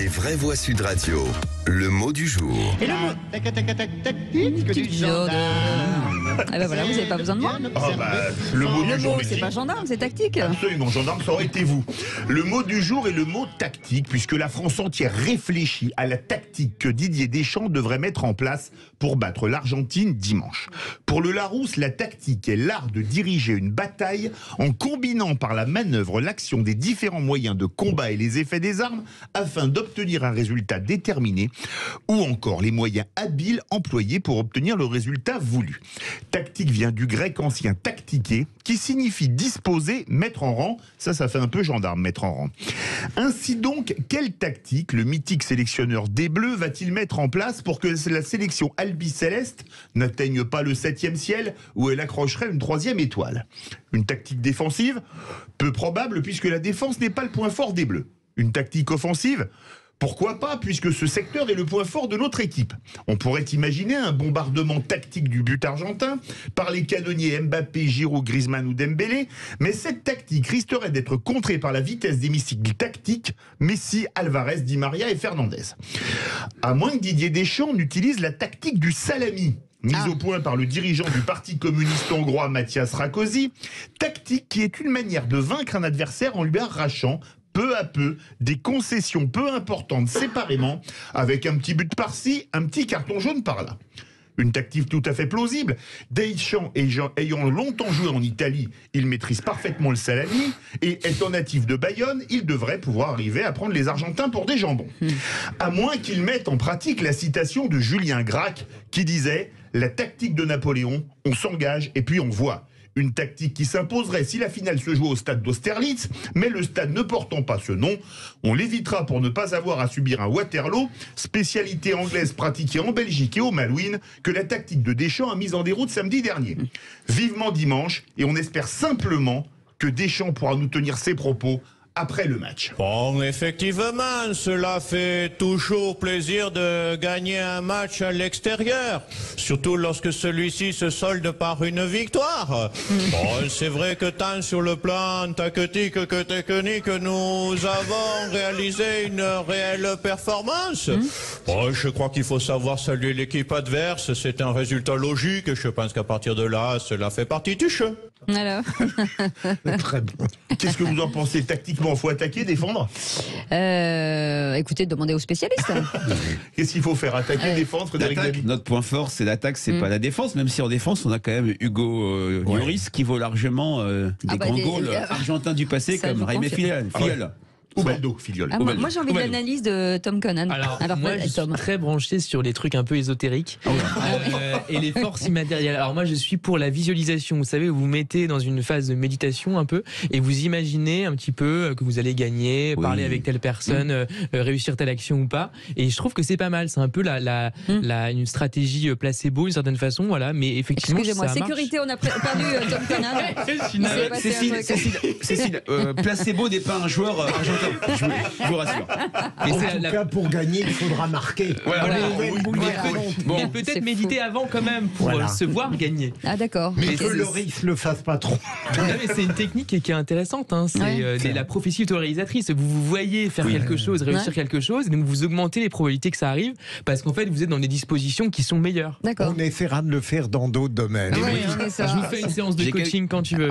vraies voix Sud Radio. Le mot du jour. Et le mot tactique du gendarme. Ah ben voilà, vous n'avez pas besoin de moi. Le mot du jour, C'est pas gendarme, c'est tactique. Absolument, gendarme, ça aurait été vous. Le mot du jour est le mot tactique, puisque la France entière réfléchit à la tactique que Didier Deschamps devrait mettre en place pour battre l'Argentine dimanche. Pour le Larousse, la tactique est l'art de diriger une bataille en combinant par la manœuvre l'action des différents moyens de combat et les effets des armes afin d'obtenir un résultat déterminé, ou encore les moyens habiles employés pour obtenir le résultat voulu. Tactique vient du grec ancien tactiquer, qui signifie disposer, mettre en rang. Ça fait un peu gendarme, mettre en rang. Ainsi donc, quelle tactique le mythique sélectionneur des Bleus va-t-il mettre en place pour que la sélection albicéleste n'atteigne pas le 7e ciel où elle accrocherait une 3e étoile? Une tactique défensive? Peu probable, puisque la défense n'est pas le point fort des Bleus. Une tactique offensive? Pourquoi pas, puisque ce secteur est le point fort de notre équipe. On pourrait imaginer un bombardement tactique du but argentin par les canonniers Mbappé, Giroud, Griezmann ou Dembélé, mais cette tactique risquerait d'être contrée par la vitesse des missiles tactiques Messi, Alvarez, Di Maria et Fernandez. À moins que Didier Deschamps n'utilise la tactique du salami, mise au point par le dirigeant du Parti communiste hongrois Matthias Rákosi, tactique qui est une manière de vaincre un adversaire en lui arrachant peu à peu des concessions peu importantes séparément, avec un petit but par-ci, un petit carton jaune par-là. Une tactique tout à fait plausible. Deschamps ayant longtemps joué en Italie, il maîtrise parfaitement le salami, et étant natif de Bayonne, il devrait pouvoir arriver à prendre les Argentins pour des jambons. À moins qu'il mette en pratique la citation de Julien Gracq qui disait « La tactique de Napoléon, on s'engage et puis on voit ». Une tactique qui s'imposerait si la finale se joue au stade d'Austerlitz, mais le stade ne portant pas ce nom, on l'évitera pour ne pas avoir à subir un Waterloo, spécialité anglaise pratiquée en Belgique et au Malouines, que la tactique de Deschamps a mise en déroute samedi dernier. Vivement dimanche, et on espère simplement que Deschamps pourra nous tenir ses propos après le match. Bon, effectivement, cela fait toujours plaisir de gagner un match à l'extérieur, surtout lorsque celui-ci se solde par une victoire. Bon, c'est vrai que tant sur le plan tactique que technique, nous avons réalisé une réelle performance. Bon, je crois qu'il faut savoir saluer l'équipe adverse, c'est un résultat logique, je pense qu'à partir de là, cela fait partie du jeu. Alors. Très bon. Qu'est-ce que vous en pensez? Tactiquement, il faut attaquer, défendre? Écoutez, demandez aux spécialistes. Qu'est-ce qu'il faut faire? Attaquer, défendre, Frédéric David? Notre point fort, c'est l'attaque, c'est pas la défense. Même si en défense, on a quand même Hugo Lloris qui vaut largement des grands goals argentins du passé comme Jaime Filial. Ou Baldo, Filiol. Moi, j'ai envie de l'analyse de Tom Conan. Alors moi, je suis très branché sur les trucs un peu ésotériques et les forces immatérielles. Alors moi, je suis pour la visualisation. Vous savez, vous vous mettez dans une phase de méditation un peu et vous imaginez un petit peu que vous allez gagner, parler avec telle personne, réussir telle action ou pas. Et je trouve que c'est pas mal. C'est un peu une stratégie placebo d'une certaine façon, voilà. Mais effectivement, excusez-moi, ça sécurité, on a perdu Tom Conan. Cécile, placebo n'est pas un joueur argentin. Je vous rassure. En tout cas, pour gagner, il faudra marquer. Mais peut-être méditer avant quand même pour se voir gagner. Ah d'accord. Mais que Lloris le fasse pas trop. Mais c'est une technique qui est intéressante. C'est la prophétie autorisatrice. Vous vous voyez faire quelque chose, réussir quelque chose, et donc vous augmentez les probabilités que ça arrive parce qu'en fait vous êtes dans des dispositions qui sont meilleures. D'accord. On essaiera de le faire dans d'autres domaines. Je vous fais une séance de coaching quand tu veux.